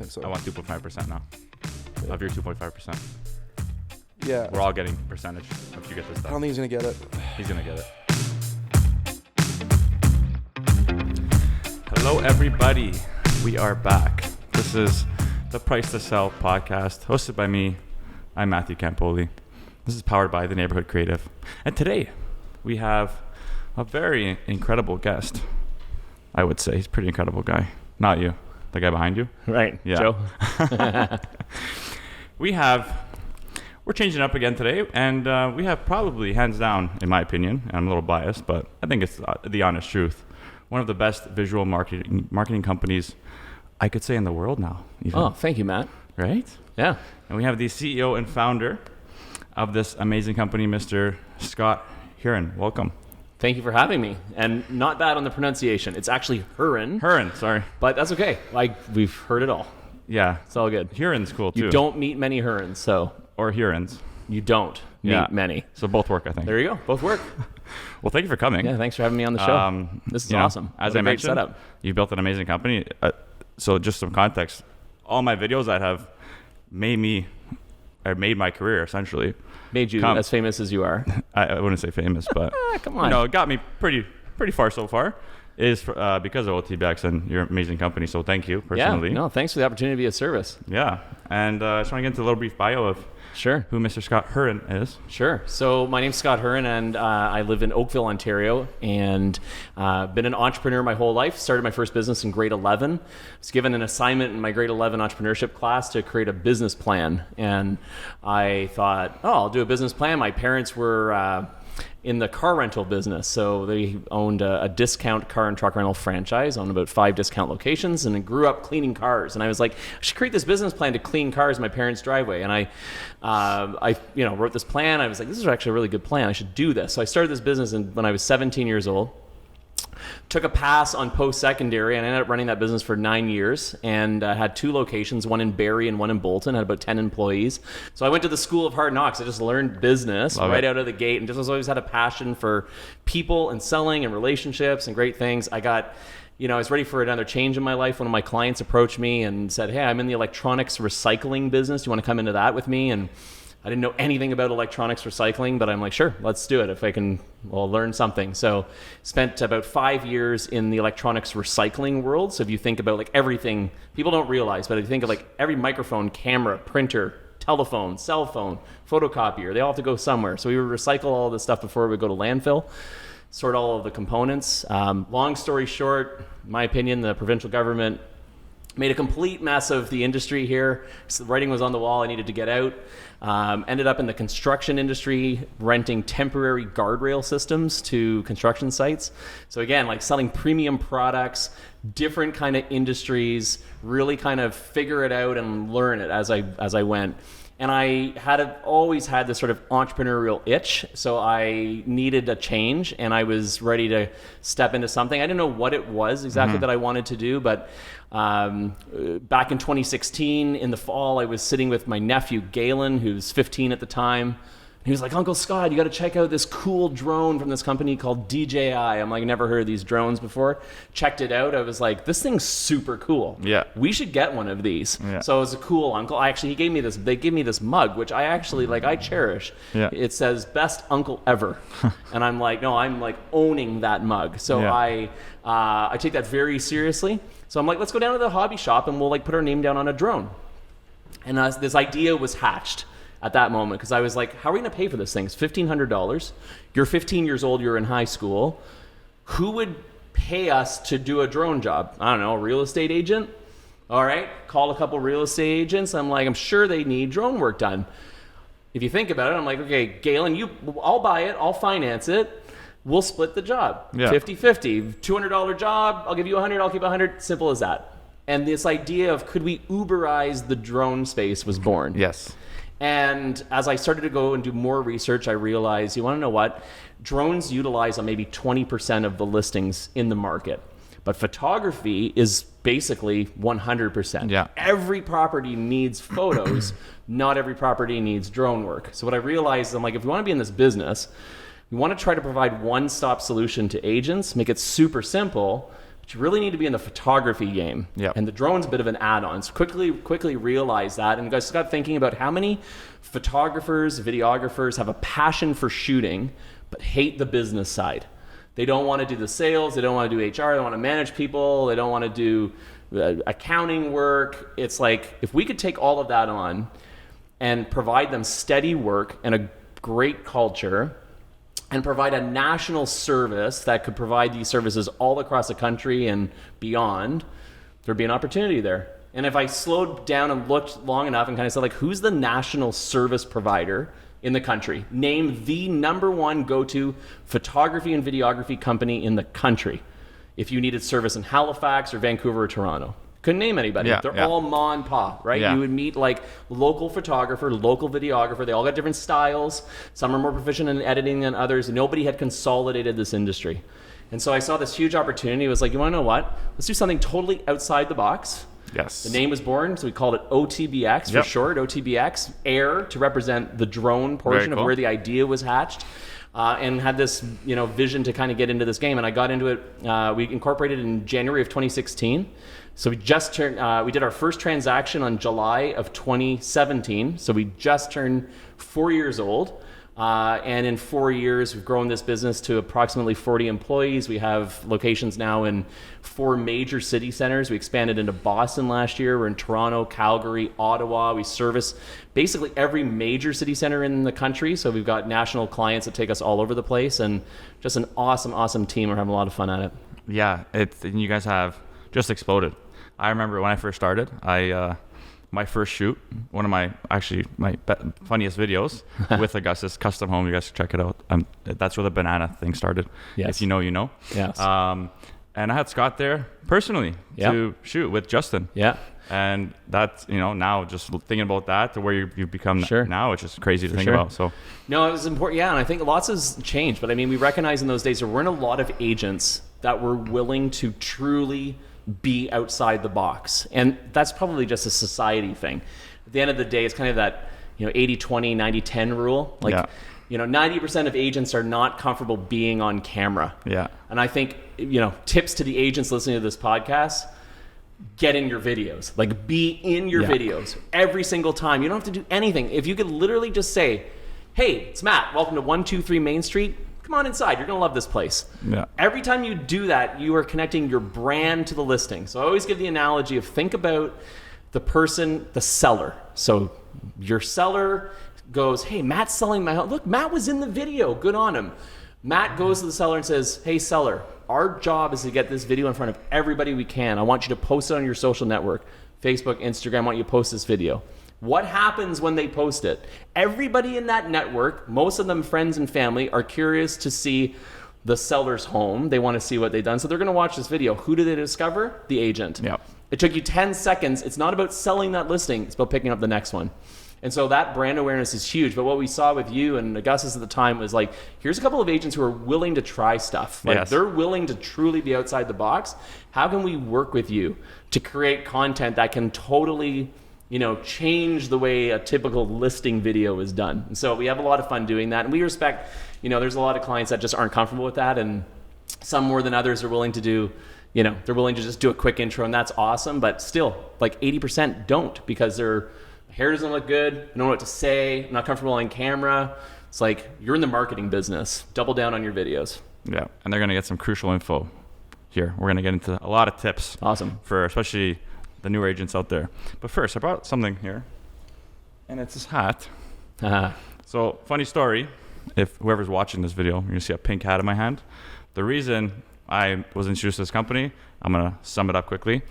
So I want 2.5% now of your 2.5%. Yeah. We're all getting percentage if you get this I stuff. don't think he's going to get it. He's going to get it. Hello, everybody. We are back. This is the Price to Sell podcast, hosted by me. I'm Matthew Campoli. This is powered by The Neighborhood Creative. And today, we have a very incredible guest. I would say he's a pretty incredible guy. Not you. The guy behind you? Right. Yeah. Joe. We're changing up again today, and we have probably, hands down, in my opinion, and I'm a little biased, but I think it's the honest truth, one of the best visual marketing companies, I could say, in the world now. Even. Oh, thank you, Matt. Right? Yeah. And we have the CEO and founder of this amazing company, Mr. Scott Hurren. Welcome. Thank you for having me. And not bad on the pronunciation. It's actually Hurren. Hurren, sorry. But that's okay. We've heard it all. Yeah. It's all good. Hurren's cool, too. You don't meet many Hurrens, so. Or Hurrens. You don't meet many. So both work, I think. There you go. Both work. Well, thank you for coming. Yeah, thanks for having me on the show. This is awesome. As I I mentioned, setup. You built an amazing company. So just some context, all my videos that have made my career, essentially. Made you as famous as you are. I wouldn't say famous, but come on. It got me pretty far so far. Is because of OTBx and your amazing company. So thank you personally. Yeah, no, thanks for the opportunity to be of service. Yeah, and I just want to get into a little brief bio of who Mr. Scott Hurren is. Sure. So my name's Scott Hurren, and I live in Oakville, Ontario, and been an entrepreneur my whole life. Started my first business in grade 11. I was given an assignment in my grade 11 entrepreneurship class to create a business plan, and I thought, I'll do a business plan. My parents were in the car rental business, so they owned a discount car and truck rental franchise, owned about 5 discount locations, and I grew up cleaning cars. And I was like, I should create this business plan to clean cars in my parents' driveway. And I wrote this plan. I was like, this is actually a really good plan. I should do this. So I started this business when I was 17 years old. Took a pass on post-secondary, and I ended up running that business for 9 years, and had 2 locations, one in Barrie and one in Bolton. Had about 10 employees. So I went to the School of Hard Knocks. I just learned business out of the gate, and just always had a passion for people and selling and relationships and great things. I was ready for another change in my life. One of my clients approached me and said, hey, I'm in the electronics recycling business. Do you want to come into that with me? And I didn't know anything about electronics recycling, but I'm like, sure, let's do it if I can learn something. So spent about 5 years in the electronics recycling world. So if you think about like everything, people don't realize, but if you think of like every microphone, camera, printer, telephone, cell phone, photocopier, they all have to go somewhere. So we would recycle all this stuff before we go to landfill, sort all of the components. Long story short, in my opinion, the provincial government made a complete mess of the industry here. So the writing was on the wall. I needed to get out. Ended up in the construction industry, renting temporary guardrail systems to construction sites. So again, like selling premium products, different kind of industries, really kind of figure it out and learn it as I went. And I always had this sort of entrepreneurial itch, so I needed a change, and I was ready to step into something. I didn't know what it was exactly that I wanted to do, but back in 2016, in the fall, I was sitting with my nephew, Galen, who's 15 at the time. He was like, Uncle Scott, you got to check out this cool drone from this company called DJI. I'm like, never heard of these drones before. Checked it out. I was like, this thing's super cool. Yeah. We should get one of these. Yeah. So it was a cool uncle. They gave me this mug, which I actually I cherish. Yeah. It says best uncle ever. And I'm like, no, I'm like owning that mug. So I take that very seriously. So I'm like, let's go down to the hobby shop and we'll put our name down on a drone. And this idea was hatched at that moment, because I was like, how are we going to pay for this thing? It's $1,500. You're 15 years old. You're in high school. Who would pay us to do a drone job? I don't know, a real estate agent? All right, call a couple real estate agents. I'm like, I'm sure they need drone work done. If you think about it, I'm like, okay, Galen, I'll buy it. I'll finance it. We'll split the job. 50-50. $200 job. I'll give you 100. I'll keep 100. Simple as that. And this idea of could we Uberize the drone space was born. Yes. And as I started to go and do more research, I realized, you want to know what? Drones utilize on maybe 20% of the listings in the market. But photography is basically 100%. Yeah. Every property needs photos. Not every property needs drone work. So what I realized, I'm like, if we want to be in this business, we want to try to provide one-stop solution to agents, make it super simple, but you really need to be in the photography game. Yep. And the drone's a bit of an add-on. So quickly realize that, and guys got thinking about how many photographers, videographers have a passion for shooting, but hate the business side. They don't want to do the sales. They don't want to do HR. They don't want to manage people. They don't want to do accounting work. It's like, if we could take all of that on and provide them steady work and a great culture and provide a national service that could provide these services all across the country and beyond, there'd be an opportunity there. And if I slowed down and looked long enough and kind of said, like, who's the national service provider in the country? Name the number one go-to photography and videography company in the country. If you needed service in Halifax or Vancouver or Toronto. Couldn't name anybody. Yeah, They're all ma and pa, right? Yeah. You would meet like local photographer, local videographer. They all got different styles. Some are more proficient in editing than others. Nobody had consolidated this industry. And so I saw this huge opportunity. It was like, you want to know what? Let's do something totally outside the box. Yes. The name was born, so we called it OTBx for short, OTBx Air, to represent the drone portion of where the idea was hatched, and had this vision to kind of get into this game. And I got into it. We incorporated in January of 2016. So we just turned. We did our first transaction on July of 2017. So we just turned 4 years old. And in 4 years, we've grown this business to approximately 40 employees. We have locations now in 4 major city centers. We expanded into Boston last year. We're in Toronto, Calgary, Ottawa. We service basically every major city center in the country. So we've got national clients that take us all over the place, and just an awesome team. We're having a lot of fun at it. Yeah, you guys have just exploded. I remember when I first started, my first shoot, one of my funniest videos with Augustus Custom Home. You guys should check it out. That's where the banana thing started. Yes. If you know, you know. Yes. And I had Scott there personally to shoot with Justin. Yeah. And that's, now just thinking about that to where you've become now, it's just crazy to think about. So no, it was important. Yeah. And I think lots has changed, but I mean, we recognize in those days there weren't a lot of agents that were willing to truly be outside the box. And that's probably just a society thing. At the end of the day, it's kind of that, 80-20, 90-10 rule. Like, 90% of agents are not comfortable being on camera. Yeah. And I think, tips to the agents listening to this podcast, get in your videos. Like, be in your videos every single time. You don't have to do anything. If you could literally just say, hey, it's Matt, welcome to 123 Main Street. Come on inside. You're going to love this place. Yeah. Every time you do that, you are connecting your brand to the listing. So I always give the analogy of, think about the person, the seller. So your seller goes, hey, Matt's selling my home. Look, Matt was in the video. Good on him. Matt goes to the seller and says, hey, seller, our job is to get this video in front of everybody we can. I want you to post it on your social network, Facebook, Instagram. I want you to post this video. What happens when they post it? Everybody in that network, most of them friends and family, are curious to see the seller's home. They want to see what they've done. So they're going to watch this video. Who do they discover? The agent. Yep. It took you 10 seconds. It's not about selling that listing. It's about picking up the next one. And so that brand awareness is huge. But what we saw with you and Augustus at the time was like, here's a couple of agents who are willing to try stuff. Like, they're willing to truly be outside the box. How can we work with you to create content that can totally change the way a typical listing video is done? And so we have a lot of fun doing that. And we respect, there's a lot of clients that just aren't comfortable with that. And some more than others are willing to do, they're willing to just do a quick intro, and that's awesome. But still, like 80% don't, because their hair doesn't look good. They don't know what to say. I'm not comfortable on camera. It's like, you're in the marketing business. Double down on your videos. Yeah. And they're going to get some crucial info here. We're going to get into a lot of tips. Awesome. For especially the newer agents out there. But first, I brought something here, and it's this hat. So, funny story, if whoever's watching this video, you're going to see a pink hat in my hand. The reason I was introduced to this company, I'm going to sum it up quickly.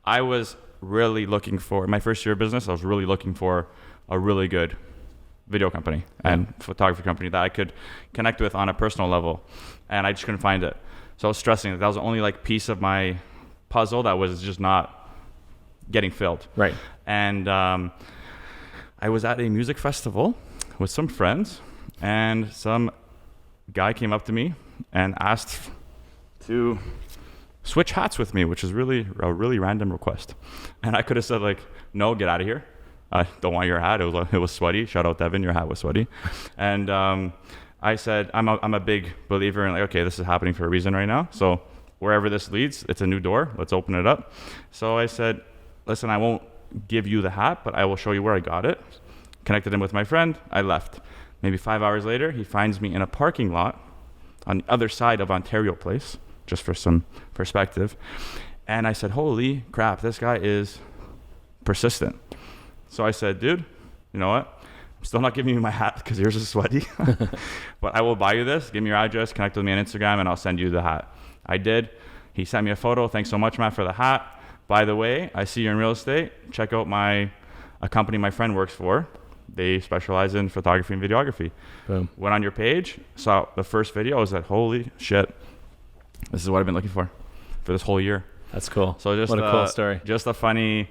I was really looking for, in my first year of business, I was really looking for a really good video company and photography company that I could connect with on a personal level, and I just couldn't find it. So I was stressing that was the only piece of my puzzle that was just not getting filled. Right. And I was at a music festival with some friends, and some guy came up to me and asked to switch hats with me, which is really a really random request. And I could have said no, get out of here. I don't want your hat. It was sweaty. Shout out Devin, your hat was sweaty. And I said, I'm a big believer in okay, this is happening for a reason right now. So wherever this leads, it's a new door. Let's open it up. So I said, listen, I won't give you the hat, but I will show you where I got it. Connected him with my friend. I left. Maybe 5 hours later, he finds me in a parking lot on the other side of Ontario Place, just for some perspective. And I said, holy crap, this guy is persistent. So I said, dude, you know what? I'm still not giving you my hat because yours is sweaty, but I will buy you this. Give me your address, connect with me on Instagram, and I'll send you the hat. I did. He sent me a photo. Thanks so much, Matt, for the hat. By the way, I see you're in real estate. Check out a company my friend works for. They specialize in photography and videography. Boom. Went on your page, saw the first video. I was like, holy shit, this is what I've been looking for this whole year. That's cool. So just what a cool story. Just a funny.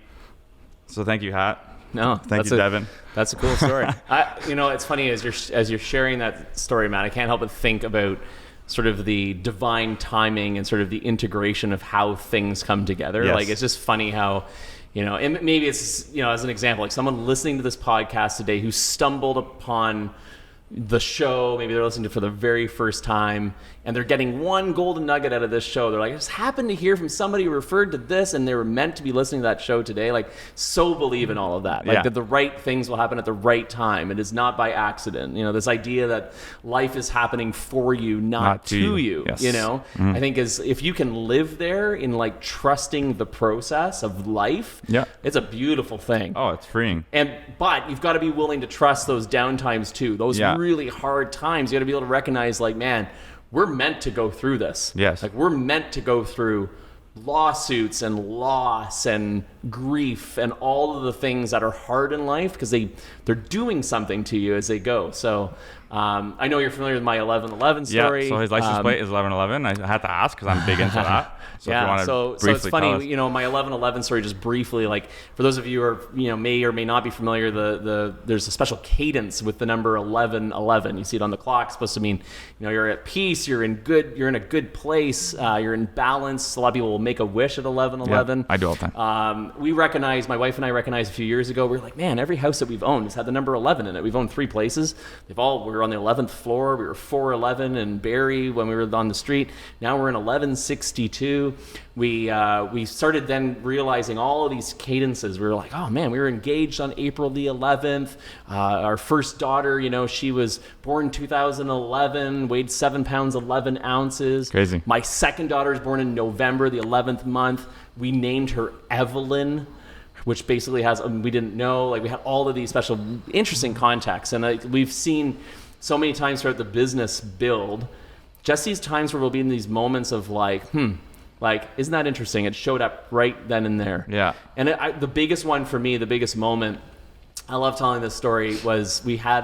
So thank you, hat. No, thank you, Devin. That's a cool story. It's funny as you're sharing that story, Matt. I can't help but think about sort of the divine timing and sort of the integration of how things come together. Yes. Like, it's just funny how, and maybe it's, as an example, like someone listening to this podcast today who stumbled upon the show, maybe they're listening to it for the very first time, and they're getting one golden nugget out of this show. They're like, I just happened to hear from somebody who referred to this, and they were meant to be listening to that show today. Like, so believe in all of that. Like, that the right things will happen at the right time. It is not by accident. This idea that life is happening for you, not to you. Yes. I think if you can live there in like trusting the process of life, it's a beautiful thing. Oh, it's freeing. But you've got to be willing to trust those down times too. Those really hard times. You got to be able to recognize, like, man, we're meant to go through this. Yes. Like, we're meant to go through lawsuits and loss and grief and all of the things that are hard in life because they're doing something to you as they go. So I know you're familiar with my 1111 story. Yeah, so his license plate is 1111. I had to ask because I'm big into that. So it's funny, my 1111 story, just briefly, like, for those of you who are, may or may not be familiar, there's a special cadence with the number 1111. You see it on the clock. It's supposed to mean, you're at peace, you're in a good place, you're in balance. A lot of people will make a wish at 1111. Yeah, I do all the time. My wife and I recognized a few years ago, we were like, man, every house that we've owned has had the number 11 in it. We've owned 3 places. We were on the 11th floor. We were 411 in Barrie when we were on the street. Now we're in 1162. We started then realizing all of these cadences. We were like, oh man, we were engaged on April the 11th. Our first daughter, she was born 2011, weighed 7 pounds 11 ounces. Crazy. My second daughter was born in November, the 11th month. We named her Evelyn, which basically has, we didn't know, like, we had all of these special, interesting contexts. And we've seen so many times throughout the business build, just these times where we'll be in these moments of like, like, isn't that interesting? It showed up right then and there. Yeah. And the biggest one for me, the biggest moment, I love telling this story, was we had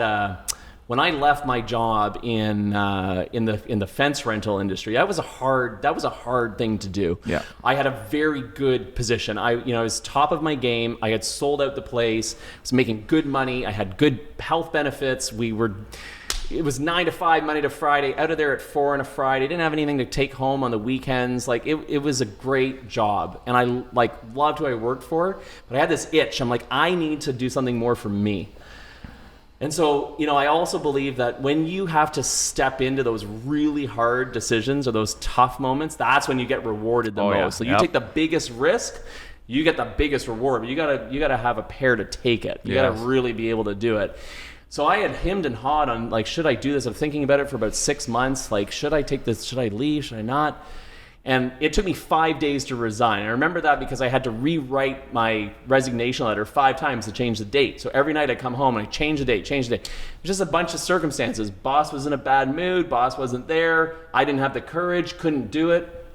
when I left my job in the fence rental industry. That was a hard thing to do. Yeah. I had a very good position. I was top of my game. I had sold out the place. I was making good money. I had good health benefits. It was 9 to 5, Monday to Friday, out of there at 4 on a Friday. Didn't have anything to take home on the weekends. Like, it was a great job. And I loved who I worked for, but I had this itch. I'm like, I need to do something more for me. And so, I also believe that when you have to step into those really hard decisions or those tough moments, that's when you get rewarded the most. Yeah. So you take the biggest risk, you get the biggest reward, but you gotta have a pair to take it. You gotta really be able to do it. So I had hemmed and hawed on, like, should I do this? I'm thinking about it for about 6 months. Like, should I take this? Should I leave? Should I not? And it took me 5 days to resign. I remember that because I had to rewrite my resignation letter 5 times to change the date. So every night I come home and I change the date. It was just a bunch of circumstances. Boss was in a bad mood. Boss wasn't there. I didn't have the courage, couldn't do it.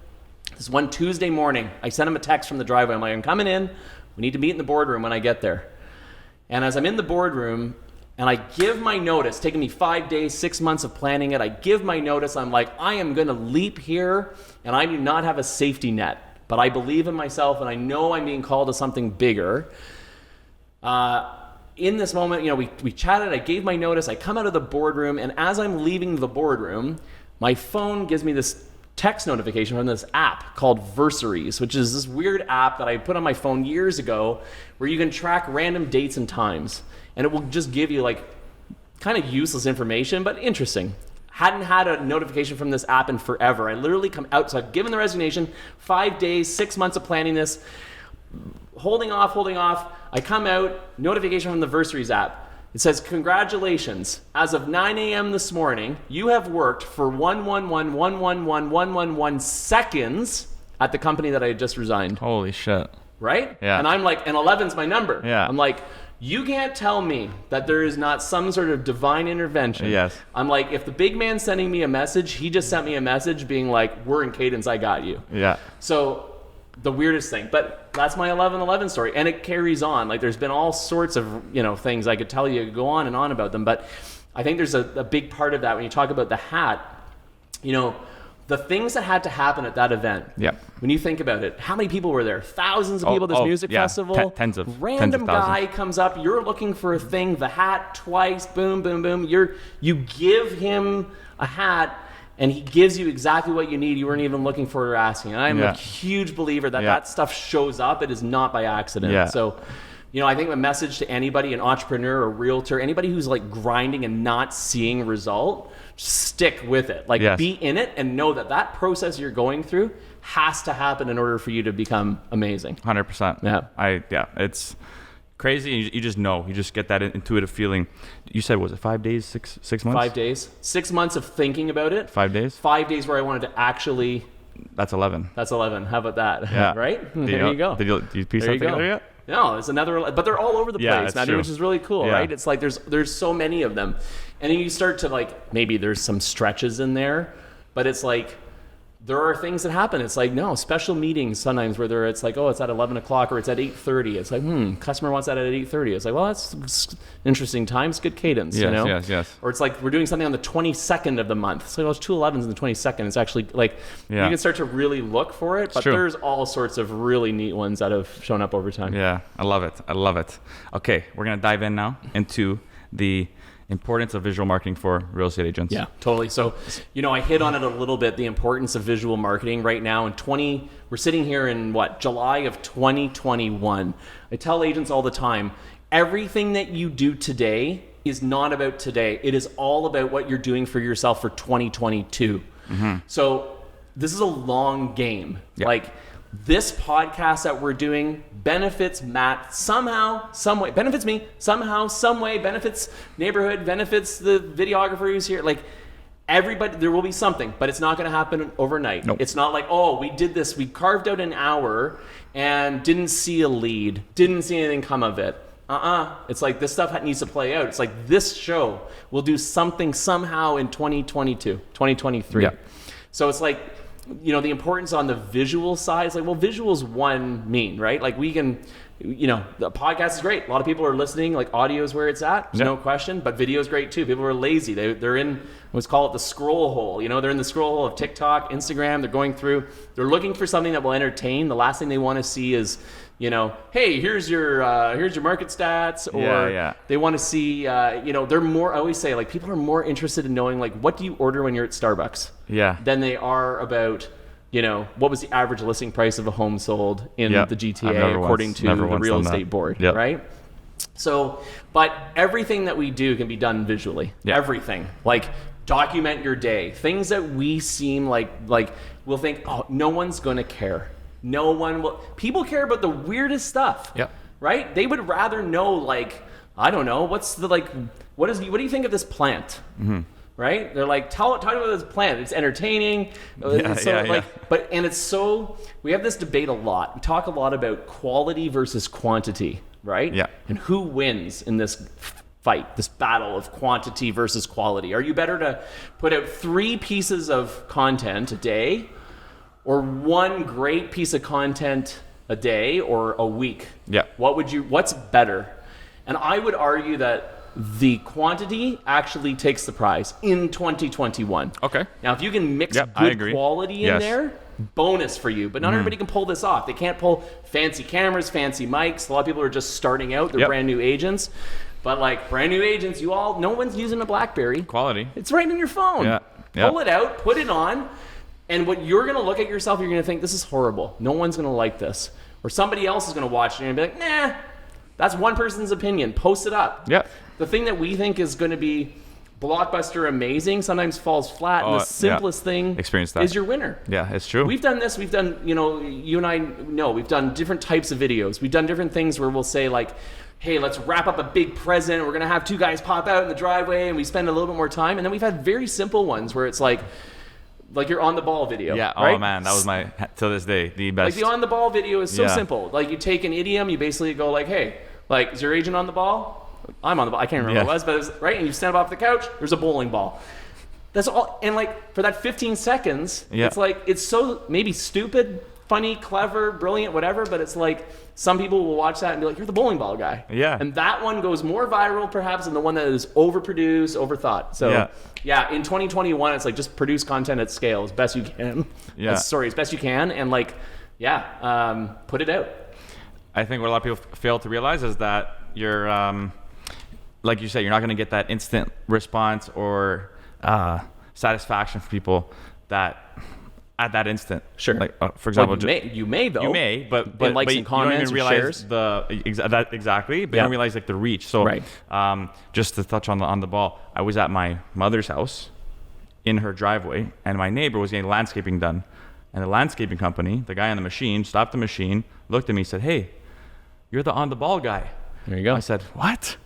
This one Tuesday morning, I sent him a text from the driveway. I'm like, I'm coming in. We need to meet in the boardroom when I get there. And as I'm in the boardroom, and I give my notice, taking me 5 days, 6 months of planning it. I give my notice. I'm like, I am going to leap here, and I do not have a safety net. But I believe in myself, and I know I'm being called to something bigger. In this moment, we chatted. I gave my notice. I come out of the boardroom, and as I'm leaving the boardroom, my phone gives me this text notification from this app called Versaries, which is this weird app that I put on my phone years ago where you can track random dates and times. And it will just give you, like, kind of useless information, but interesting. Hadn't had a notification from this app in forever. I literally come out, so I've given the resignation, 5 days, 6 months of planning this, holding off. I come out, notification from the Versaries app. It says, congratulations, as of 9 a.m. this morning, you have worked for 111,111,111 seconds at the company that I had just resigned. Holy shit. Right? Yeah. And I'm like, and 11's my number. Yeah. I'm like, you can't tell me that there is not some sort of divine intervention. Yes. I'm like, if the big man's sending me a message, he just sent me a message being like, we're in cadence, I got you. Yeah. So the weirdest thing, but that's my 11/11 story, and it carries on. Like there's been all sorts of things I could tell you, go on and on about them, but I think there's a big part of that when you talk about the hat. The things that had to happen at that event. Yep. When you think about it, how many people were there? Thousands of people at this music festival. Tens of Random thousands. guy comes up. You're looking for a thing. The hat twice. Boom, boom, boom. You give him a hat, and he gives you exactly what you need. You weren't even looking for it or asking. And I'm a huge believer that that stuff shows up. It is not by accident. Yeah. So, I think a message to anybody, an entrepreneur, a realtor, anybody who's like grinding and not seeing result, stick with it. Like be in it and know that process you're going through has to happen in order for you to become amazing. 100%. Yeah. It's crazy. You just know. You just get that intuitive feeling. You said, was it 5 days, six months? 5 days. 6 months of thinking about it. 5 days? 5 days where I wanted to actually... That's 11. That's 11. How about that? Yeah. Right? There you go. Did you piece that together yet? No, it's another, but they're all over the place, Matty, which is really cool, right? It's like there's so many of them. And then you start to like, maybe there's some stretches in there, but it's like, there are things that happen. It's like, no, special meetings sometimes where it's like, oh, it's at 11 o'clock or it's at 8:30. It's like, customer wants that at 8:30. It's like, well, that's interesting times, good cadence, Yes. Or it's like, we're doing something on the 22nd of the month. It's like, well, it's 2 11s on the 22nd. It's actually like, you can start to really look for it, but there's all sorts of really neat ones that have shown up over time. Yeah, I love it. Okay, we're going to dive in now into the importance of visual marketing for real estate agents. Yeah, totally. So, I hit on it a little bit, the importance of visual marketing right now we're sitting here in July of 2021. I tell agents all the time, everything that you do today is not about today. It is all about what you're doing for yourself for 2022. Mm-hmm. So this is a long game. Yep. Like this podcast that we're doing benefits Matt somehow, some way, benefits me somehow, some way, benefits neighborhood, benefits the videographer who's here. Like everybody, there will be something, but it's not going to happen overnight. Nope. It's not like, oh, we did this, we carved out an hour and didn't see a lead, didn't see anything come of it. It's like this stuff needs to play out. It's like this show will do something somehow in 2022, 2023. Yeah. So it's like, the importance on the visual side is like, well, visuals mean, right? Like we can, the podcast is great. A lot of people are listening, like audio is where it's at. There's no question, but video is great too. People are lazy. They're in, let's call it the scroll hole. They're in the scroll hole of TikTok, Instagram. They're going through, they're looking for something that will entertain. The last thing they want to see is, hey, here's your market stats, or they want to see, they're more, I always say, like, people are more interested in knowing, like, what do you order when you're at Starbucks? Yeah. Than they are about, what was the average listing price of a home sold in the GTA according to the real estate board, right? So, but everything that we do can be done visually. Yeah. Everything. Like, document your day. Things that we seem like we'll think, oh, no one's going to care. No one will. People care about the weirdest stuff. Yep. Right? They would rather know, like, I don't know, what do you think of this plant? Mm-hmm. Right? They're like, talk about this plant. It's entertaining. But it's so, we have this debate a lot. We talk a lot about quality versus quantity, right? Yeah. And who wins in this fight, this battle of quantity versus quality? Are you better to put out 3 pieces of content a day, or 1 great piece of content a day or a week? Yeah. What's better? And I would argue that the quantity actually takes the prize in 2021. Okay. Now, if you can mix good quality in there, bonus for you. But not everybody can pull this off. They can't pull fancy cameras, fancy mics. A lot of people are just starting out. They're brand new agents. But like brand new agents, no one's using a BlackBerry. Quality. It's right in your phone. Yeah. Pull it out, put it on. And what you're going to look at yourself, you're going to think, this is horrible. No one's going to like this. Or somebody else is going to watch it and be like, nah, that's one person's opinion. Post it up. Yeah. The thing that we think is going to be blockbuster amazing sometimes falls flat, and the simplest thing is your winner. Yeah, it's true. We've done this. We've done, you and I know, we've done different types of videos. We've done different things where we'll say like, hey, let's wrap up a big present. We're going to have 2 guys pop out in the driveway, and we spend a little bit more time. And then we've had very simple ones where it's like your on the ball video. Yeah. Right? Oh man, that was to this day, the best. Like the on the ball video is so simple. Like you take an idiom, you basically go like, hey, like, is your agent on the ball? I'm on the ball. I can't remember what it was, but it was, right? And you stand up off the couch, there's a bowling ball. That's all. And like for that 15 seconds, it's like, it's so maybe stupid, funny, clever, brilliant, whatever, but it's like some people will watch that and be like, you're the bowling ball guy. Yeah. And that one goes more viral perhaps than the one that is overproduced, overthought. So in 2021, it's like just produce content at scale as best you can. Yeah. As best you can. And like, put it out. I think what a lot of people fail to realize is that you're, like you said, you're not going to get that instant response or satisfaction from people that at that instant. Sure. Like, for example, you may though. You may, but likes and comments, you don't even realize shares. Exactly. But you don't realize like the reach. So, just to touch on the ball, I was at my mother's house in her driveway, and my neighbor was getting landscaping done, and the landscaping company, the guy on the machine, stopped the machine, looked at me, said, "Hey, you're the on the ball guy." There you go. I said, "What?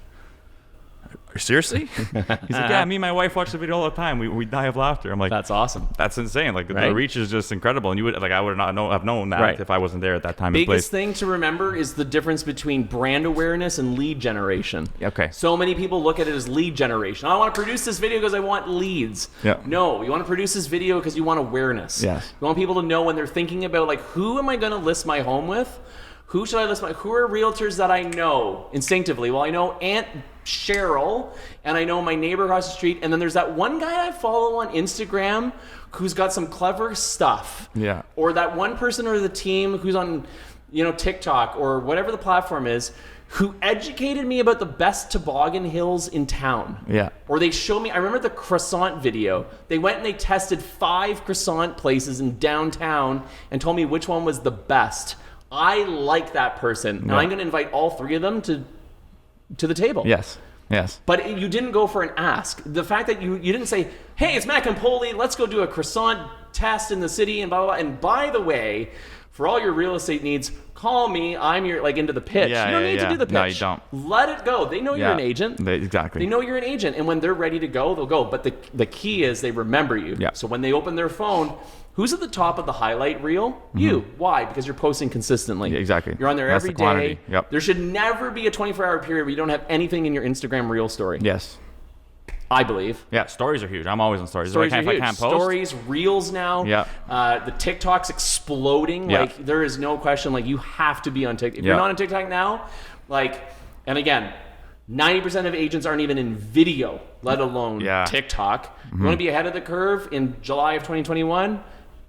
Seriously?" He's like, "Yeah, me and my wife watch the video all the time. We die of laughter." I'm like, "That's awesome. That's insane. Like the reach is just incredible." And you would I would not have known that if I wasn't there at that time. Biggest thing to remember is the difference between brand awareness and lead generation. Okay. So many people look at it as lead generation. I want to produce this video because I want leads. Yeah. No, you want to produce this video because you want awareness. Yes. You want people to know when they're thinking about like, who am I going to list my home with? Who should I list who are realtors that I know instinctively? Well, I know Aunt Cheryl, and I know my neighbor across the street, and then there's that one guy I follow on Instagram who's got some clever stuff. Yeah. Or that one person or the team who's on, TikTok or whatever the platform is, who educated me about the best toboggan hills in town. Yeah. Or they showed me, I remember the croissant video. They went and they tested 5 croissant places in downtown and told me which one was the best. I like that person, and I'm going to invite all 3 of them to the table. Yes. But you didn't go for an ask. The fact that you didn't say, "Hey, it's Matt Campoli. Let's go do a croissant test in the city," and blah, blah, blah. And by the way, for all your real estate needs, call me. I'm your into the pitch. Yeah, you don't need to do the pitch. No, you don't. Let it go. They know you're an agent. Exactly. They know you're an agent, and when they're ready to go, they'll go. But the key is they remember you. Yeah. So when they open their phone, who's at the top of the highlight reel? Mm-hmm. You. Why? Because you're posting consistently. Yeah, exactly. You're on there every day. Yep. There should never be a 24-hour period where you don't have anything in your Instagram reel story. Yes. I believe. Yeah, stories are huge. I'm always on stories. Stories are if I huge. Can't post. Stories, reels now. Yeah. The TikTok's exploding. Yeah. Like, there is no question. Like, you have to be on TikTok. If you're not on TikTok now, and again, 90% of agents aren't even in video, let alone TikTok. Mm-hmm. You want to be ahead of the curve in July of 2021?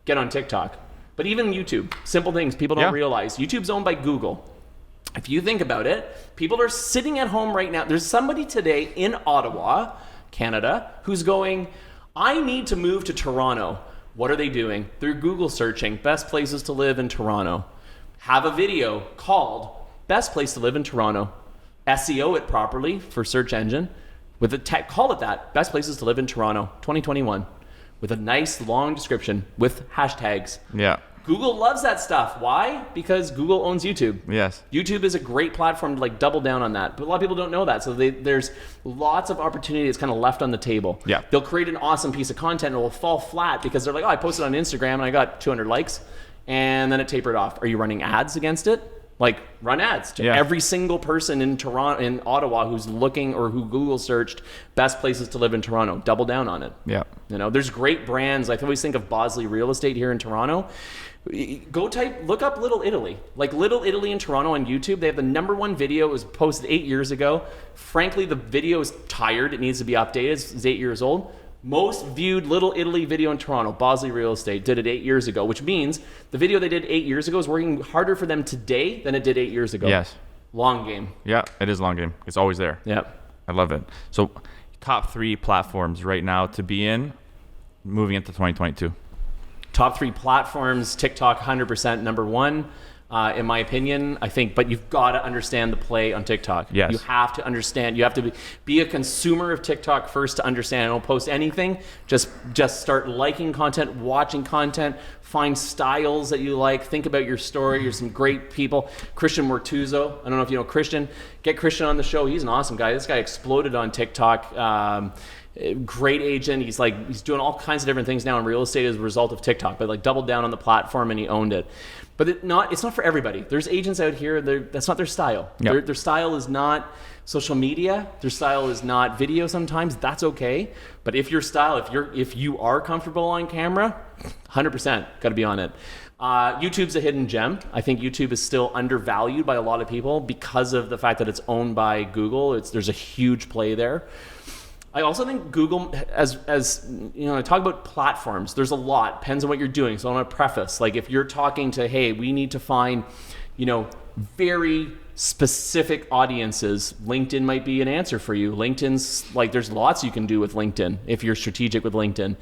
Get on TikTok. But even YouTube, simple things people don't realize. YouTube's owned by Google. If you think about it, people are sitting at home right now. There's somebody today in Ottawa, Canada, who's going, I need to move to Toronto. What are they doing? They're Google searching best places to live in Toronto. Have a video called Best Place to Live in Toronto. SEO it properly for search engine. With a call it that, Best Places to Live in Toronto, 2021. With a nice long description with hashtags. Yeah. Google loves that stuff. Why? Because Google owns YouTube. Yes. YouTube is a great platform to double down on that. But a lot of people don't know that. So there's lots of opportunity that's kind of left on the table. Yeah. They'll create an awesome piece of content and it will fall flat because they're like, I posted on Instagram and I got 200 likes. And then it tapered off. Are you running ads against it? Run ads to every single person in Toronto, in Ottawa who's looking or who Google searched best places to live in Toronto. Double down on it. Yeah. There's great brands. I always think of Bosley Real Estate here in Toronto. Look up Little Italy. Little Italy in Toronto on YouTube. They have the #1 video. It was posted 8 years ago. Frankly, the video is tired. It needs to be updated. It's 8 years old. Most viewed Little Italy video in Toronto, Bosley Real Estate, did it 8 years ago, which means the video they did 8 years ago is working harder for them today than it did 8 years ago. Yes. Long game. Yeah, it is long game. It's always there. Yep. I love it. So, top 3 platforms right now to be in moving into 2022. Top 3 platforms, TikTok 100% #1. in my opinion, I think, but you've got to understand the play on TikTok. Yes. You have to understand. You have to be a consumer of TikTok first to understand. Don't post anything. Just start liking content, watching content, find styles that you like. Think about your story. There's some great people. Christian Mortuzzo. I don't know if you know Christian. Get Christian on the show. He's an awesome guy. This guy exploded on TikTok. Great agent. He's doing all kinds of different things now in real estate as a result of TikTok, but like doubled down on the platform and he owned it. But it's not for everybody. There's agents out here, that's not their style. Yep. Their style is not social media. Their style is not video sometimes. That's okay. But if your style, if you are comfortable on camera, 100% got to be on it. YouTube's a hidden gem. I think YouTube is still undervalued by a lot of people because of the fact that it's owned by Google. There's a huge play there. I also think Google, as you know, I talk about platforms. There's a lot, depends on what you're doing. So I want to preface, like if you're talking to, hey, we need to find, very specific audiences, LinkedIn might be an answer for you. LinkedIn's there's lots you can do with LinkedIn if you're strategic with LinkedIn.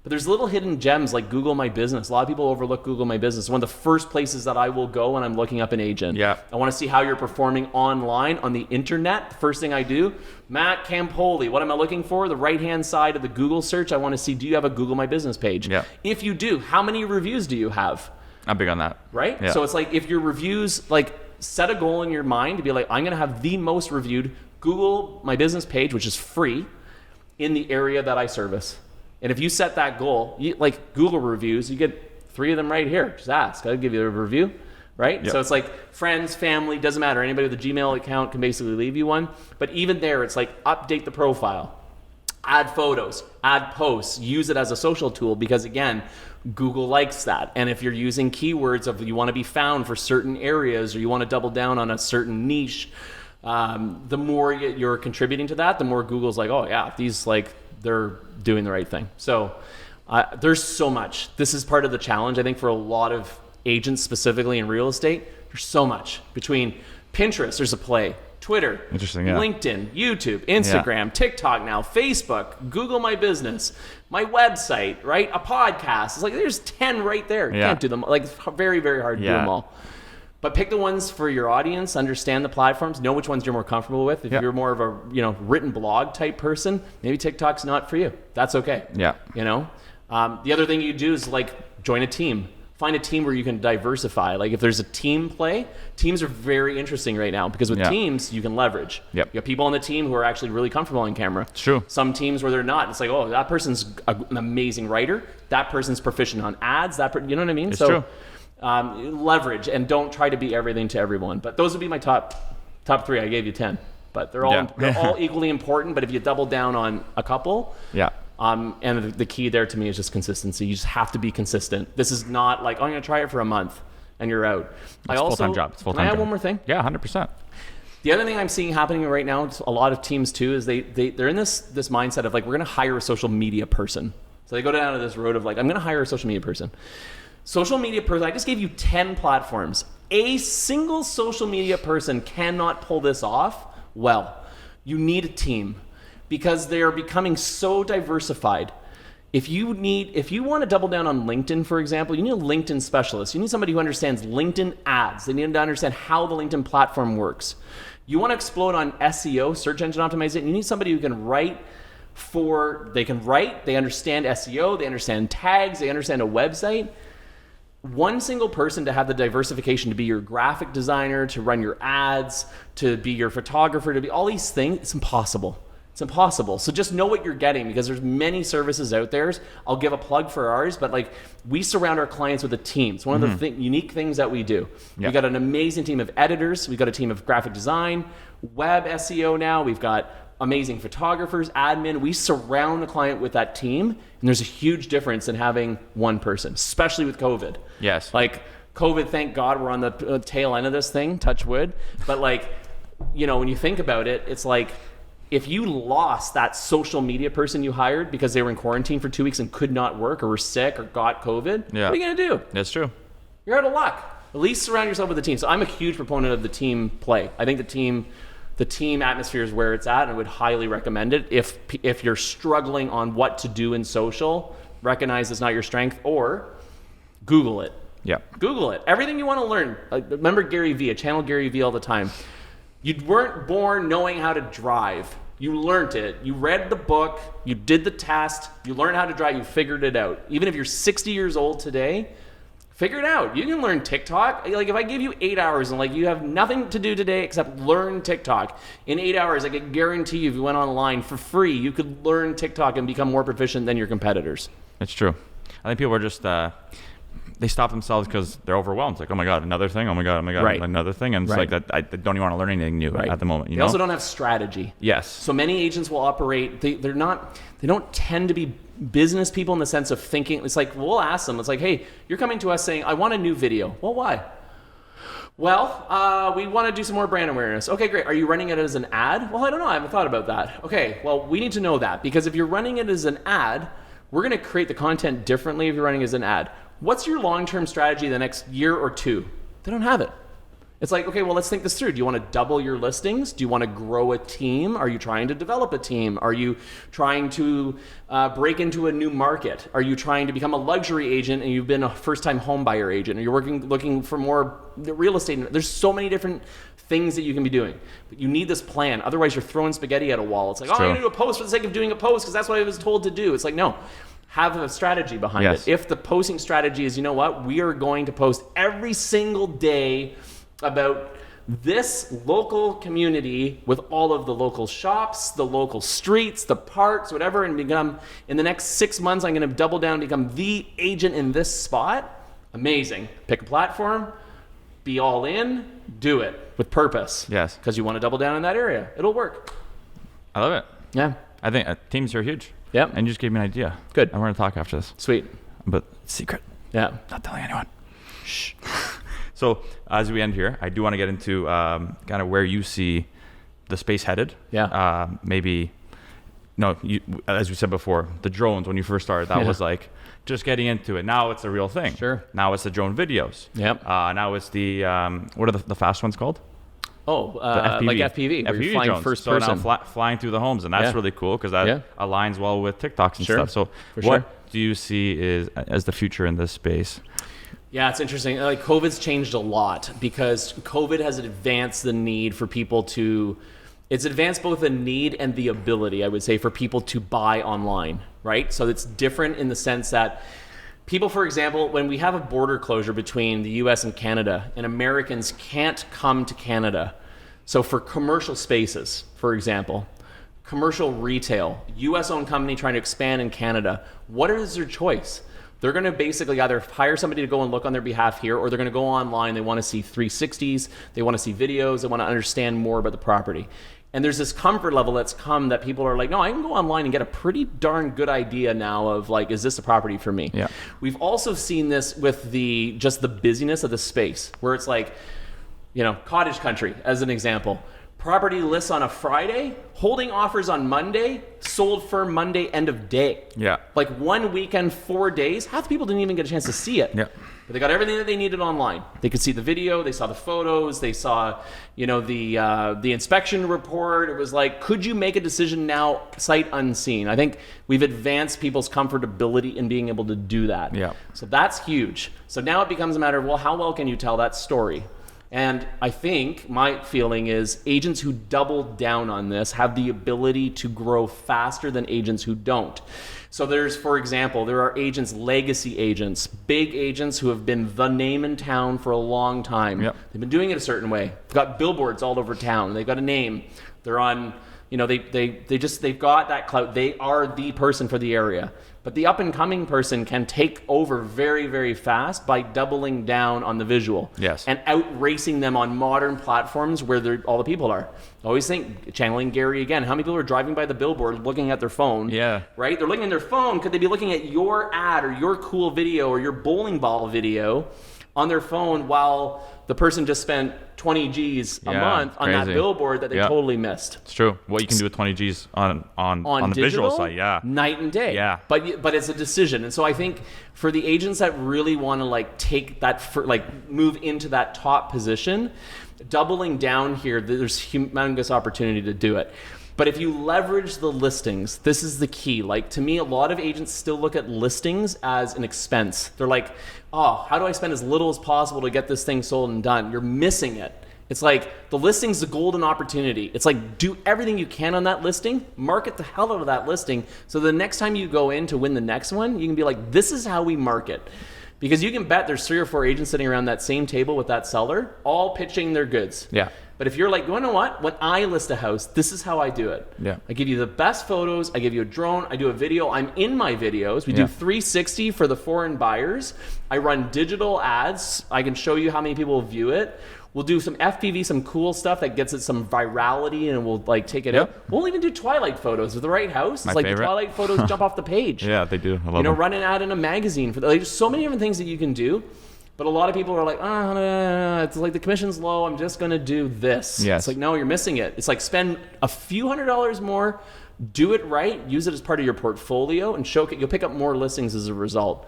But there's little hidden gems like Google My Business. A lot of people overlook Google My Business. One of the first places that I will go when I'm looking up an agent. Yeah. I want to see how you're performing online on the internet. The first thing I do, Matt Campoli, what am I looking for? The right-hand side of the Google search, I want to see, do you have a Google My Business page? Yeah. If you do, how many reviews do you have? I'm big on that. Right? Yeah. So it's like if your reviews, set a goal in your mind to be like, I'm going to have the most reviewed Google My Business page, which is free, in the area that I service. And if you set that goal, like Google reviews, you get 3 of them right here. Just ask. I'll give you a review, right? Yep. So it's like friends, family, doesn't matter. Anybody with a Gmail account can basically leave you one. But even there, it's like update the profile, add photos, add posts, use it as a social tool because, again, Google likes that. And if you're using keywords of you want to be found for certain areas or you want to double down on a certain niche, the more you're contributing to that, the more Google's like, oh yeah, these they're doing the right thing. So there's so much. This is part of the challenge, I think, for a lot of agents, specifically in real estate. There's so much between Pinterest, there's a play. Twitter, Interesting, yeah. LinkedIn, YouTube, Instagram, TikTok now, Facebook, Google My Business, my website, right? A podcast. It's like there's 10 right there. You can't do them. It's very, very hard to do them all. But pick the ones for your audience, understand the platforms, know which ones you're more comfortable with. If you're more of a written blog type person, maybe TikTok's not for you. That's okay. Yeah. The other thing you do is join a team. Find a team where you can diversify. If there's a team play, teams are very interesting right now because with teams, you can leverage. Yep. You have people on the team who are actually really comfortable on camera. It's true. Some teams where they're not. It's like, oh, that person's an amazing writer. That person's proficient on ads. You know what I mean? It's true. Leverage and don't try to be everything to everyone. But those would be my top 3. I gave you 10. But they're all equally important. But if you double down on a couple, and the key there to me is just consistency. You just have to be consistent. This is not like, oh, I'm going to try it for a month and you're out. It's a full-time job. It's a full-time Can I add job. one more thing? Yeah, 100%. The other thing I'm seeing happening right now, a lot of teams too, is they're in this mindset of we're going to hire a social media person. So they go down to this road of I'm going to hire a social media person. Social media person, I just gave you 10 platforms. A single social media person cannot pull this off well. You need a team. Because they are becoming so diversified. If you want to double down on LinkedIn, for example, you need a LinkedIn specialist. You need somebody who understands LinkedIn ads. They need to understand how the LinkedIn platform works. You want to explode on SEO, search engine optimization. You need somebody who can write. They understand SEO, they understand tags, they understand a website. One single person to have the diversification to be your graphic designer, to run your ads, to be your photographer, to be all these things, it's impossible. It's impossible. So just know what you're getting because there's many services out there. I'll give a plug for ours, but we surround our clients with a team. It's one of the unique things that we do. We've got an amazing team of editors. We've got a team of graphic design, web SEO now. We've got amazing photographers, admin. We surround the client with that team. And there's a huge difference in having one person, especially with COVID. Yes. COVID, thank God we're on the tail end of this thing, touch wood. But when you think about it, it's if you lost that social media person you hired because they were in quarantine for 2 weeks and could not work or were sick or got COVID, what are you going to do? That's true. You're out of luck. At least surround yourself with a team. So I'm a huge proponent of the team play. I think the team atmosphere is where it's at, and I would highly recommend it. If you're struggling on what to do in social, recognize it's not your strength, or Google it. Yeah. Google it. Everything you want to learn. Remember Gary Vee, I channel Gary Vee all the time. You weren't born knowing how to drive. You learned it. You read the book. You did the test. You learned how to drive. You figured it out. Even if you're 60 years old today, figure it out. You can learn TikTok. Like if I give you 8 hours and like you have nothing to do today except learn TikTok, in 8 hours, I can guarantee you if you went online for free, you could learn TikTok and become more proficient than your competitors. It's true. I think people are just, they stop themselves because they're overwhelmed. It's like, oh my God, another thing. Oh my God, Right. another thing. And it's Right. like that. I don't even want to learn anything new at the moment. They also don't have strategy. Yes. So many agents will operate, they don't tend to be business people in the sense of thinking. It's like, we'll ask them, it's like, hey, you're coming to us saying, I want a new video. Well, why? Well, we want to do some more brand awareness. Okay, great. Are you running it as an ad? Well, I don't know. I haven't thought about that. Okay, well, we need to know that because if you're running it as an ad, we're going to create the content differently if you're running it as an ad. What's your long-term strategy the next year or two? They don't have it. It's like, okay, well, let's think this through. Do you want to double your listings? Do you want to grow a team? Are you trying to develop a team? Are you trying to break into a new market? Are you trying to become a luxury agent and you've been a first-time home buyer agent? Are you looking for more real estate? There's so many different things that you can be doing. But you need this plan. Otherwise, you're throwing spaghetti at a wall. It's like, I'm going to do a post for the sake of doing a post because that's what I was told to do. It's like, no. Have a strategy behind it. If the posting strategy is, you know what, we are going to post every single day about this local community with all of the local shops, the local streets, the parks, whatever, and become, in the next 6 months, I'm going to double down and become the agent in this spot. Amazing. Pick a platform, be all in, do it with purpose. Yes. Because you want to double down in that area. It'll work. I love it. Yeah. I think teams are huge. Yep. And you just gave me an idea. Good. And we're going to talk after this. Sweet. But secret. Yeah. Not telling anyone. Shh. So as we end here, I do want to get into kind of where you see the space headed. Yeah. As we said before, the drones, when you first started, that was like just getting into it. Now it's a real thing. Sure. Now it's the drone videos. Yep. Now it's the, what are the fast ones called? Oh, The FPV. like FPV, where you're flying drones. first so person. now flying through the homes, and that's really cool because that aligns well with TikToks and Sure. stuff. So what do you see as the future in this space? Yeah, it's interesting. Like COVID's changed a lot because COVID has advanced the need for people to, it's advanced both the need and the ability, I would say, for people to buy online, right? So it's different in the sense that people, for example, when we have a border closure between the US and Canada and Americans can't come to Canada. So for commercial spaces, for example, commercial retail, US owned company trying to expand in Canada, what is their choice? They're going to basically either hire somebody to go and look on their behalf here, or they're going to go online. They want to see 360s. They want to see videos. They want to understand more about the property. And there's this comfort level that's come that people are like, no, I can go online and get a pretty darn good idea now of like, is this a property for me? Yeah. We've also seen this with just the busyness of the space where it's like, cottage country as an example. Property lists on a Friday, holding offers on Monday, sold firm Monday end of day. Yeah. Like 1 weekend, 4 days. Half the people didn't even get a chance to see it. Yeah. But they got everything that they needed online. They could see the video, they saw the photos, they saw, the inspection report. It was like, could you make a decision now, sight unseen? I think we've advanced people's comfortability in being able to do that. Yeah. So that's huge. So now it becomes a matter of, well, how well can you tell that story? And I think my feeling is agents who double down on this have the ability to grow faster than agents who don't. So for example, there are agents, legacy agents, big agents who have been the name in town for a long time. Yep. They've been doing it a certain way. They've got billboards all over town. They've got a name. They're on, they've got that clout. They are the person for the area. But the up-and-coming person can take over very, very fast by doubling down on the visual. Yes. And out-racing them on modern platforms where all the people are. I always think, channeling Gary again, how many people are driving by the billboard looking at their phone? Yeah. Right? They're looking at their phone. Could they be looking at your ad or your cool video or your bowling ball video on their phone while the person just spent 20 G's a month on that billboard that they totally missed? It's true. What you can do with 20 G's on the digital, visual side, night and day. Yeah. But it's a decision. And so I think for the agents that really want to take that, move into that top position, doubling down here, there's humongous opportunity to do it. But if you leverage the listings, this is the key. Like, to me, a lot of agents still look at listings as an expense. They're like, oh, how do I spend as little as possible to get this thing sold and done? You're missing it. It's like the listing's the golden opportunity. It's like, do everything you can on that listing, market the hell out of that listing, so the next time you go in to win the next one, you can be like, this is how we market. Because you can bet there's 3 or 4 agents sitting around that same table with that seller, all pitching their goods. Yeah. But if you're like, you know what? When I list a house, this is how I do it. Yeah. I give you the best photos. I give you a drone. I do a video. I'm in my videos. We do 360 for the foreign buyers. I run digital ads. I can show you how many people view it. We'll do some FPV, some cool stuff that gets it some virality, and we'll like take it out. We'll even do twilight photos with the right house. It's like favorite. The twilight photos jump off the page. Yeah, they do. I love them. Run an ad in a magazine for like, there's so many different things that you can do. But a lot of people are like, it's like the commission's low, I'm just going to do this. Yes. It's like, no, you're missing it. It's like spend a few $100s more, do it right, use it as part of your portfolio, and you'll pick up more listings as a result.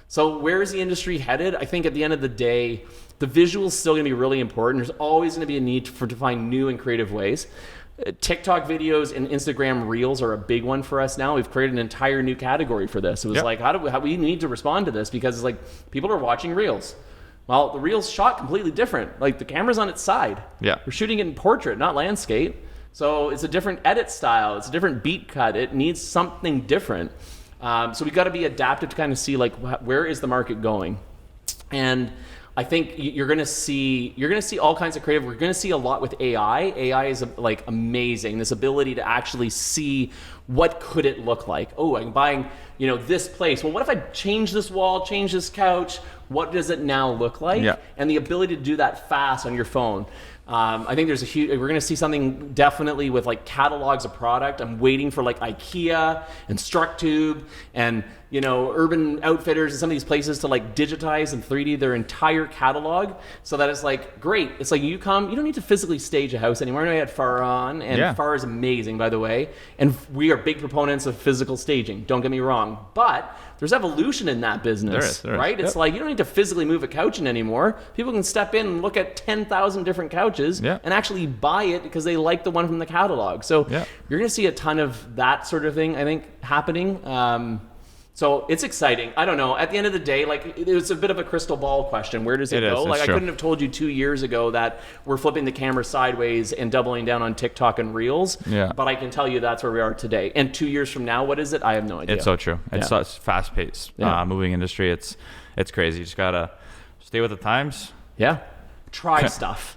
So where is the industry headed? I think at the end of the day, the visual is still going to be really important. There's always going to be a need to find new and creative ways. TikTok videos and Instagram Reels are a big one for us now. We've created an entire new category for this. It was like, how we need to respond to this, because it's like people are watching Reels. Well, the Reel's shot completely different. Like, the camera's on its side. Yeah. We're shooting it in portrait, not landscape. So it's a different edit style. It's a different beat cut. It needs something different. So we got to be adaptive to kind of see like where is the market going. And I think you're going to see all kinds of creative. We're going to see a lot with AI. AI is like amazing. This ability to actually see what could it look like. Oh, I'm buying, this place. Well, what if I change this wall, change this couch? What does it now look like? Yeah. And the ability to do that fast on your phone. I think we're going to see something definitely with like catalogs of product. I'm waiting for like IKEA and Structube and, Urban Outfitters and some of these places to like digitize and 3D their entire catalog, so that it's like, great. It's like you don't need to physically stage a house anymore. I know you had Farr on, and Farr is amazing, by the way. And we are big proponents of physical staging. Don't get me wrong. But there's evolution in that business, there is. right? It's like you don't need to physically move a couch in anymore. People can step in and look at 10,000 different couches and actually buy it because they like the one from the catalog. So you're going to see a ton of that sort of thing, I think, happening. So it's exciting. I don't know. At the end of the day, like, it's a bit of a crystal ball question. Where does it go? Like, I couldn't have told you 2 years ago that we're flipping the camera sideways and doubling down on TikTok and Reels. Yeah. But I can tell you that's where we are today. And 2 years from now, what is it? I have no idea. It's so true. It's such fast-paced moving industry. It's crazy. You just gotta stay with the times. Yeah. Try stuff.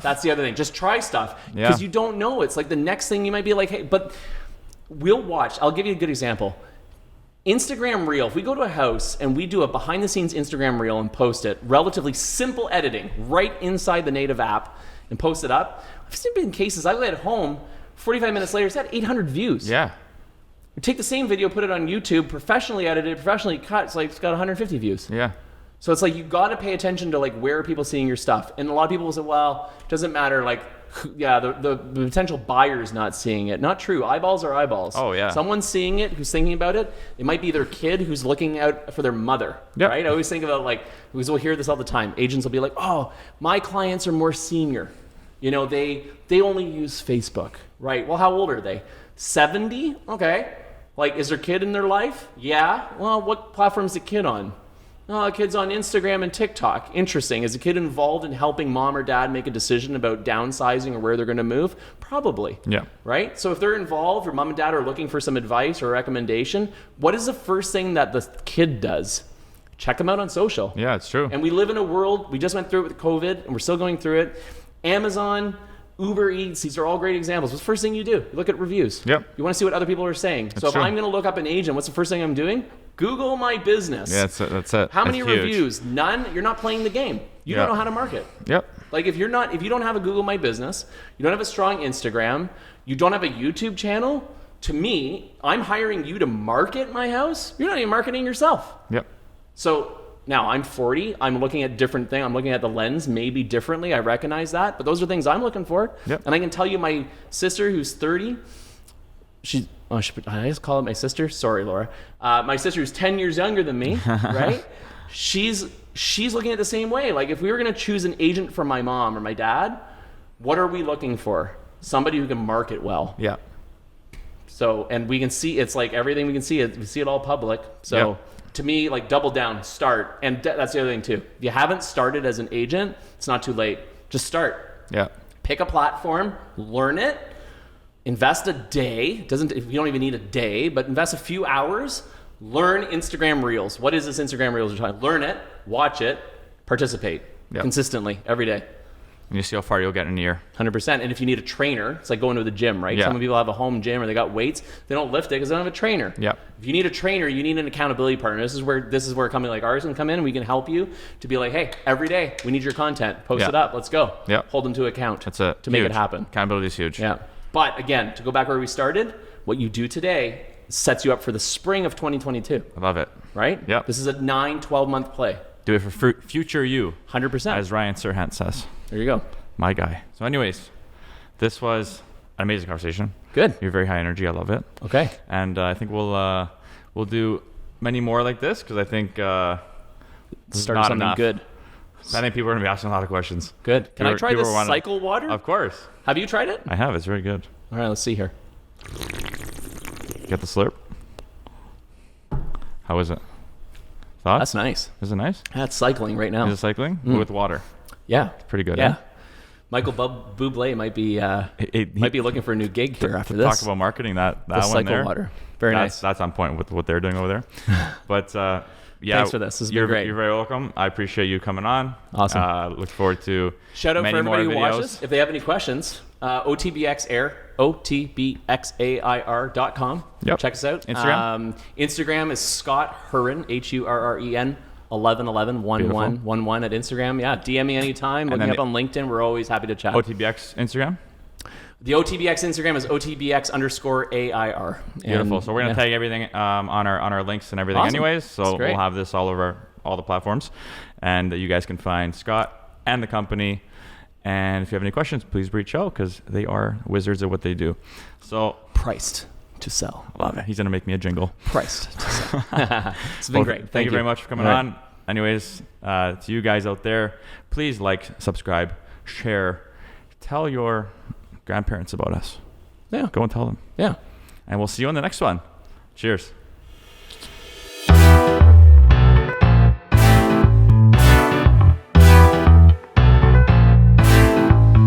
That's the other thing. Just try stuff. Because you don't know. It's like the next thing you might be like, hey, but we'll watch. I'll give you a good example. Instagram Reel. If we go to a house and we do a behind-the-scenes Instagram Reel and post it, relatively simple editing right inside the native app and post it up, I've seen in cases, I was at home, 45 minutes later, it's at 800 views. Yeah. We take the same video, put it on YouTube, professionally edited, professionally cut, it's got 150 views. Yeah. So it's like, you got to pay attention to like, where are people seeing your stuff? And a lot of people will say, well, it doesn't matter, like, the potential buyer's not seeing it. Not true. Eyeballs are eyeballs. Oh, yeah. Someone's seeing it, who's thinking about it. It might be their kid who's looking out for their mother, right? I always think about, like, we'll hear this all the time. Agents will be like, oh, my clients are more senior. They only use Facebook, right? Well, how old are they? 70? Okay. Like, is their kid in their life? Yeah. Well, what platform's the kid on? Oh, the kid's on Instagram and TikTok. Interesting. Is the kid involved in helping mom or dad make a decision about downsizing or where they're going to move? Probably. Yeah. Right? So if they're involved, or mom and dad are looking for some advice or a recommendation, what is the first thing that the kid does? Check them out on social. Yeah, it's true. And we live in a world, we just went through it with COVID, and we're still going through it. Amazon, Uber Eats, these are all great examples. What's the first thing you do? You look at reviews. Yep. You want to see what other people are saying. That's so if true. I'm going to look up an agent, what's the first thing I'm doing? Google my business. Yeah, that's it. How many reviews? None. You're not playing the game. You don't know how to market. Yep. Like, if you don't have a Google My Business, you don't have a strong Instagram, you don't have a YouTube channel, to me, I'm hiring you to market my house. You're not even marketing yourself. Yep. So now I'm 40. I'm looking at different things. I'm looking at the lens maybe differently. I recognize that. But those are things I'm looking for. Yep. And I can tell you, my sister who's 30, I just call it my sister? Sorry, Laura. My sister who's 10 years younger than me, right? She's looking at it the same way. Like, if we were going to choose an agent for my mom or my dad, what are we looking for? Somebody who can market well. Yeah. So, and we can see, it's like everything we see it all public. So Yep. to me, like double down, start. And that's the other thing too. If you haven't started as an agent, it's not too late. Just start. Yeah. Pick a platform, learn it, invest a day. You don't even need a day, but invest a few hours. Learn Instagram Reels. What is this Instagram Reels you're talking? Learn it, watch it, participate consistently every day. And you see how far you'll get in a year. 100%. And if you need a trainer, it's like going to the gym, right? Yeah. Some people have a home gym or they got weights. They don't lift it because they don't have a trainer. Yeah. If you need a trainer, you need an accountability partner. This is where a company like ours can come in and we can help you to be like, hey, every day we need your content. Post it up. Let's go. Yeah. Hold them to account. That's it. To make it happen. Accountability is huge. Yeah. But again, to go back where we started, what you do today sets you up for the spring of 2022. I love it. Right? Yep. This is a 9-12 month play. Do it for future you. 100%. As Ryan Serhant says. There you go. My guy. So anyways, this was an amazing conversation. Good. You're very high energy. I love it. Okay. And I think we'll do many more like this because I think Start not something enough. good. I think people are going to be asking a lot of questions. Good. Can I try this wanting- cycle water? Of course. Have you tried it? I have. It's very good. All right, let's see here. Get the slurp. How is it? Thoughts? That's nice. Is it nice? That's cycling right now. Is it cycling? With water. Yeah. Pretty good. Yeah. Eh? Michael Bublé might be looking for a new gig here after this. Talk about marketing that the one cycle there. water. Very nice. That's on point with what they're doing over there. But yeah, Thanks for this. This has been you're great. You're very welcome. I appreciate you coming on. Awesome. Look forward to Shout out many for everybody more who videos. watches. If they have any questions, OTBx Air, OTBxAIR.com. Yep. Check us out. Instagram? Instagram is Scott Hurren, HURREN. 1111 at Instagram. Yeah, DM me anytime. Look me up on LinkedIn. We're always happy to chat. OTBx Instagram. The OTBx Instagram is OTBX_AIR. Beautiful. So we're gonna tag everything on our links and everything, Awesome. anyways. So That's great. we'll have this all over all the platforms, and you guys can find Scott and the company. And if you have any questions, please reach out because they are wizards at what they do. So Priced to sell. love it. He's gonna make me a jingle. Priced to sell. It's been great. Thank you very much for coming on. Anyways, to you guys out there, please like, subscribe, share, tell your grandparents about us. Yeah. Go and tell them. Yeah. And we'll see you on the next one. Cheers.